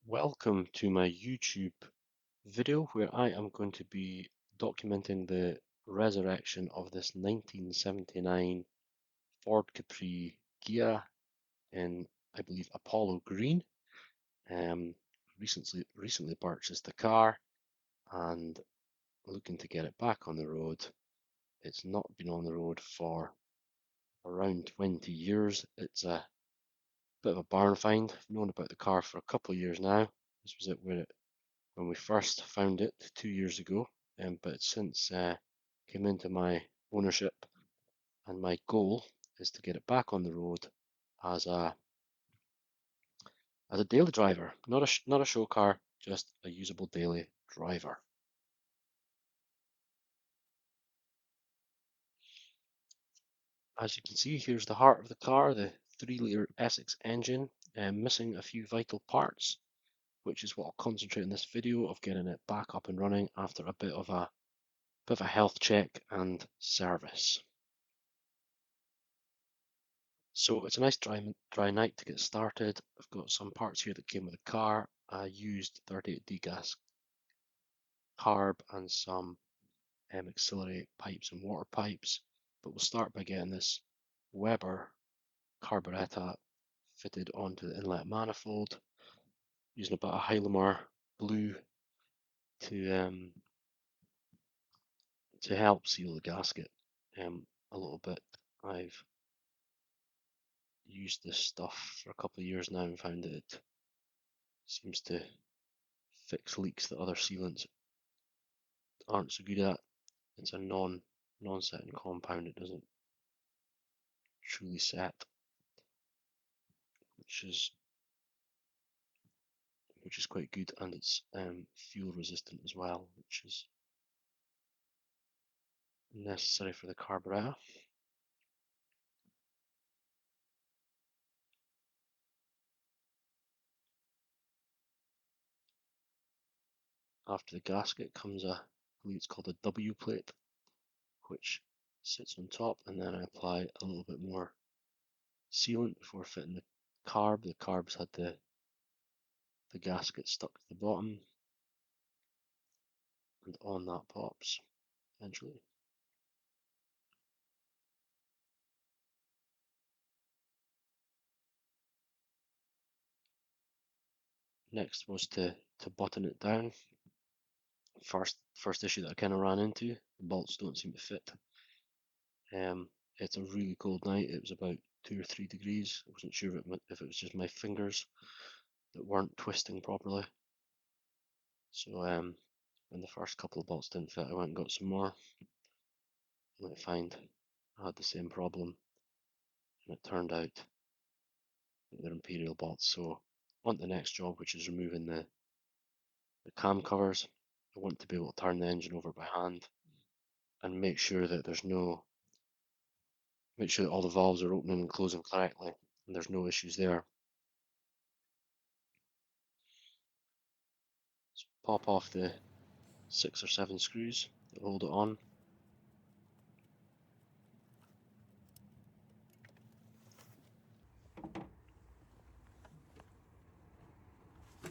Welcome to my YouTube video where I am going to be documenting the resurrection of this 1979 Ford Capri Ghia in, I believe, Apollo Green. Recently purchased the car and looking to get it back on the road. It's not been on the road for around 20 years. It's a bit of a barn find. I've known about the car for a couple of years now. This was it when we first found it 2 years ago, but it's since came into my ownership, and my goal is to get it back on the road as a daily driver, not a show car, just a usable daily driver. As you can see, here's the heart of the car, the 3-litre Essex engine, missing a few vital parts, which is what I'll concentrate in this video of getting it back up and running after a bit of a health check and service. So it's a nice dry night to get started. I've got some parts here that came with the car. I used 38D gas carb and some auxiliary pipes and water pipes, but we'll start by getting this Weber carburetor fitted onto the inlet manifold, using a bit of Hylamar blue to help seal the gasket a little bit. I've used this stuff for a couple of years now and found that it seems to fix leaks that other sealants aren't so good at. It's a non-setting compound. It doesn't truly set, which is quite good, and it's fuel resistant as well, which is necessary for the carburetor. After the gasket comes I believe it's called a W plate, which sits on top, and then I apply a little bit more sealant before fitting the carb. The carbs had the gasket stuck to the bottom, and on that pops eventually. Next was to button it down. First issue that I kind of ran into, the bolts don't seem to fit. It's a really cold night. It was about 2 or 3 degrees. I wasn't sure if it was just my fingers that weren't twisting properly. So when the first couple of bolts didn't fit, I went and got some more, and I find I had the same problem, and it turned out that they're Imperial bolts. So on to the next job, which is removing the cam covers. I want to be able to turn the engine over by hand and make sure that all the valves are opening and closing correctly and there's no issues there. So pop off the 6 or 7 screws that hold it on.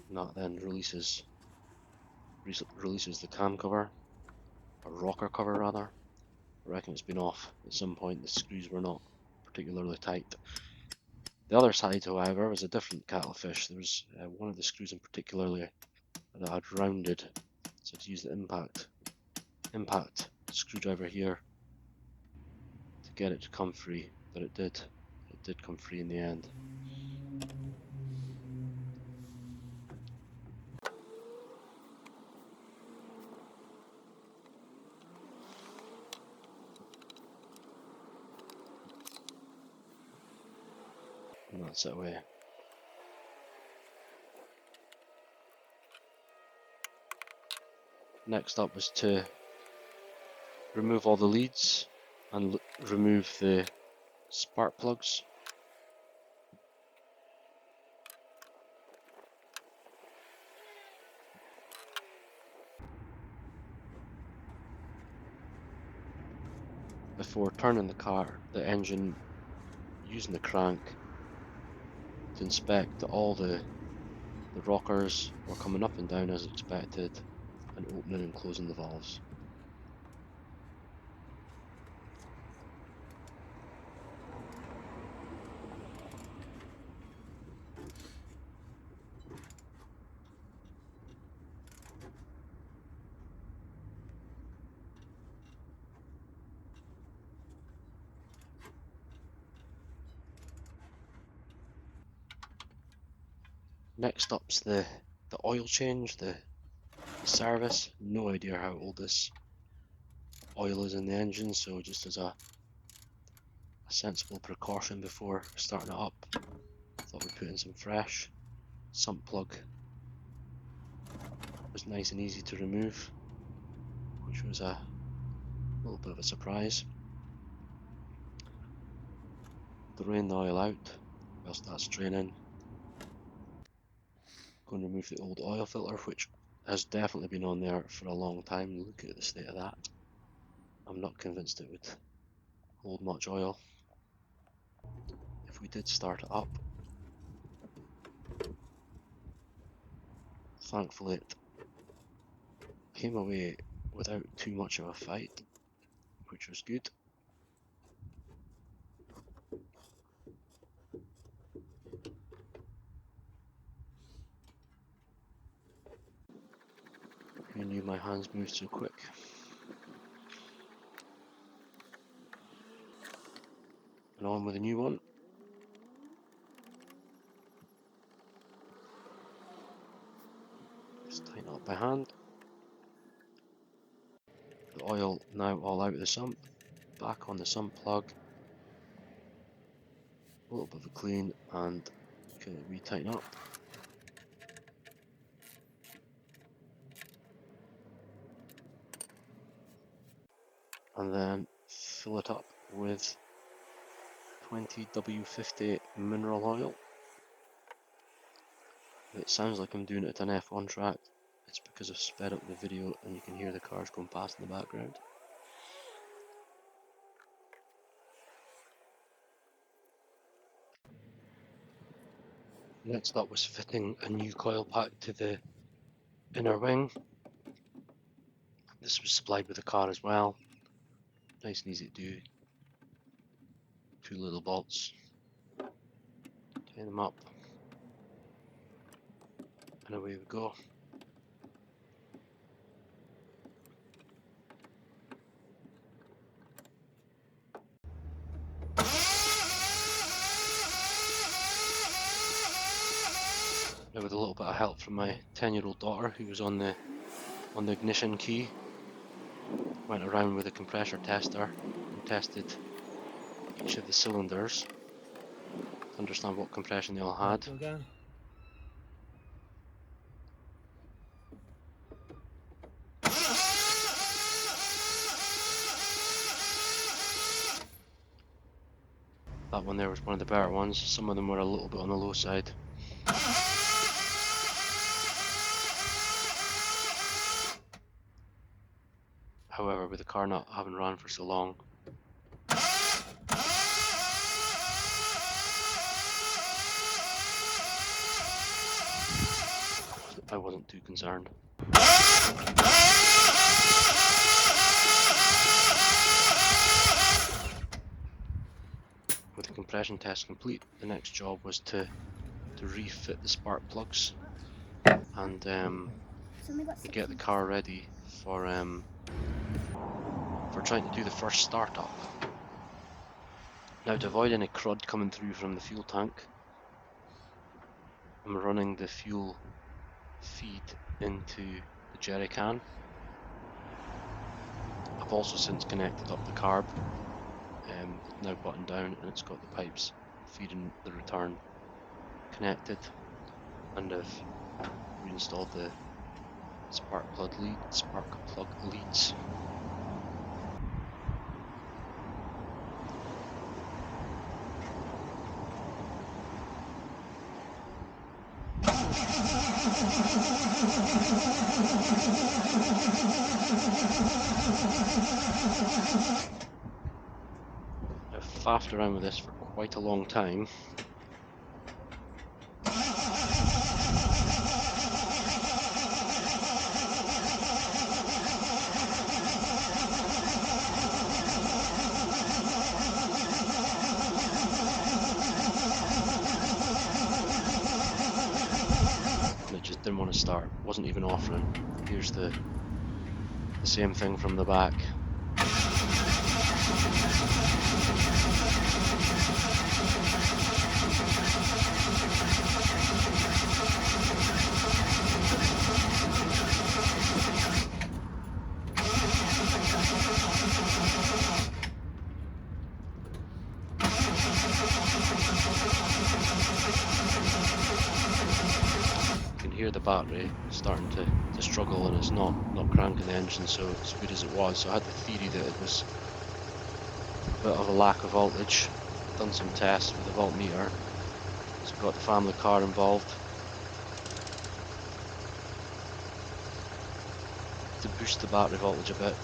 And that then releases the cam cover, or rocker cover rather. I reckon it's been off at some point. The screws were not particularly tight. The other side, however, was a different kettle of fish. There was one of the screws in particular that had rounded, so to use the impact screwdriver here to get it to come free, but it did come free in the end. And that's it away. Next up was to remove all the leads and remove the spark plugs. Before turning the engine, using the crank to inspect all the The rockers were coming up and down as expected, and opening and closing the valves. Next up's the oil change, the service. No idea how old this oil is in the engine, so just as a sensible precaution before starting it up, thought we'd put in some fresh. Sump plug was nice and easy to remove, which was a little bit of a surprise. Drain the oil out whilst that's draining. Go and remove the old oil filter, which has definitely been on there for a long time. Look at the state of that. I'm not convinced it would hold much oil. If we did start it up, thankfully it came away without too much of a fight, which was good. Who knew my hands moved so quick? And on with a new one. Just tighten up by hand. The oil now all out of the sump, back on the sump plug. A little bit of a clean and can retighten up. And then fill it up with 20 W50 mineral oil. It sounds like I'm doing it at an F1 track. It's because I've sped up the video and you can hear the cars going past in the background. Next up was fitting a new coil pack to the inner wing. This was supplied with the car as well. Nice and easy to do. 2 little bolts. Tighten them up. And away we go. Now with a little bit of help from my 10-year-old daughter who was on the ignition key, went around with a compressor tester and tested each of the cylinders to understand what compression they all had. That one there was one of the better ones. Some of them were a little bit on the low side. However, with the car not having run for so long, I wasn't too concerned. With the compression test complete, the next job was to refit the spark plugs and get the car ready for trying to do the first startup. Now, to avoid any crud coming through from the fuel tank, I'm running the fuel feed into the jerry can. I've also since connected up the carb, now buttoned down, and it's got the pipes feeding the return connected, and I've reinstalled the spark plug leads. I've faffed around with this for quite a long time. didn't want to start, wasn't even offering. Here's the same thing from the back. You can hear the battery starting to struggle, and it's not cranking the engine so speed as it was. So I had the theory that it was a bit of a lack of voltage. Done some tests with the voltmeter, so got the family car involved to boost the battery voltage a bit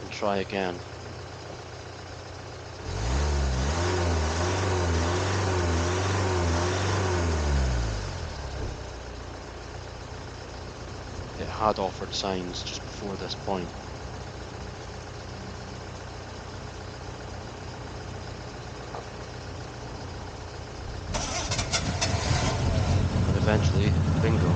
and try again. It had offered signs just before this point. And eventually, bingo.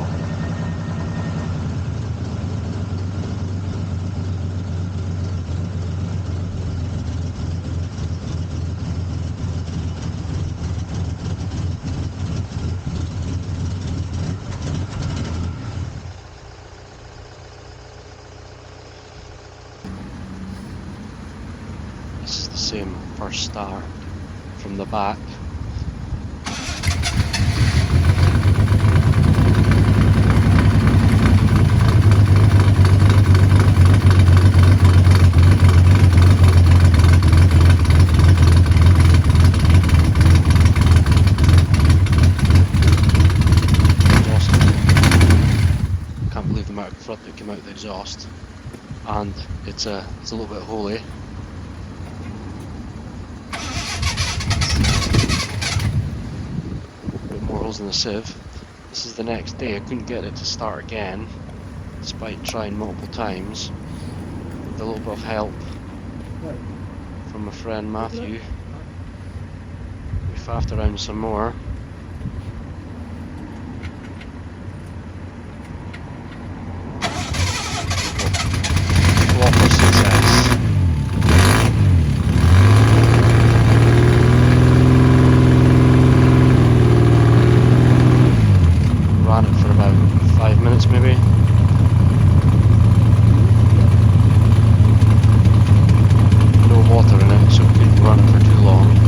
This is the same first start from the back. Can't believe the amount of crud that came out of the exhaust, and it's a little bit holy. More holes in the sieve. This is the next day. I couldn't get it to start again despite trying multiple times. With a little bit of help from my friend Matthew, we faffed around some more. Flop of success. Ran it for about 5 minutes maybe. No water in it, so we couldn't run it for too long.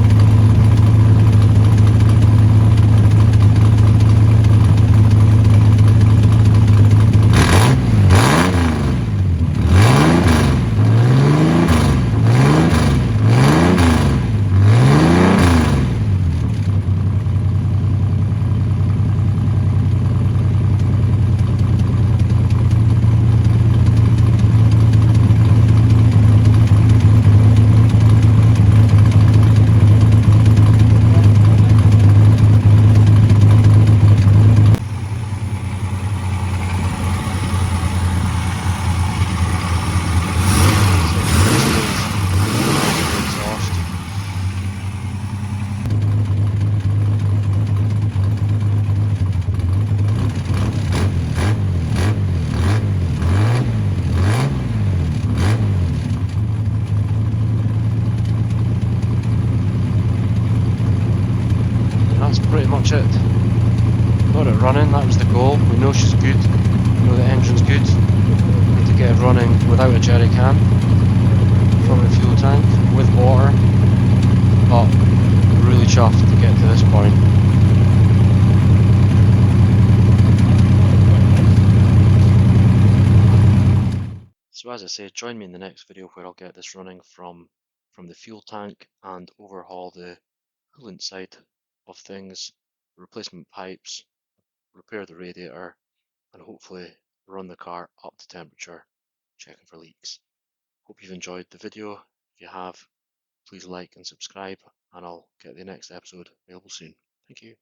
Pretty much it. Got it running, that was the goal. We know she's good, we know the engine's good. Need to get it running without a jerry can from the fuel tank with water, but really chuffed to get to this point. So as I say, join me in the next video where I'll get this running from the fuel tank and overhaul the coolant side of things, replacement pipes, repair the radiator, and hopefully run the car up to temperature, checking for leaks. Hope you've enjoyed the video. If you have, please like and subscribe, and I'll get the next episode available soon. Thank you.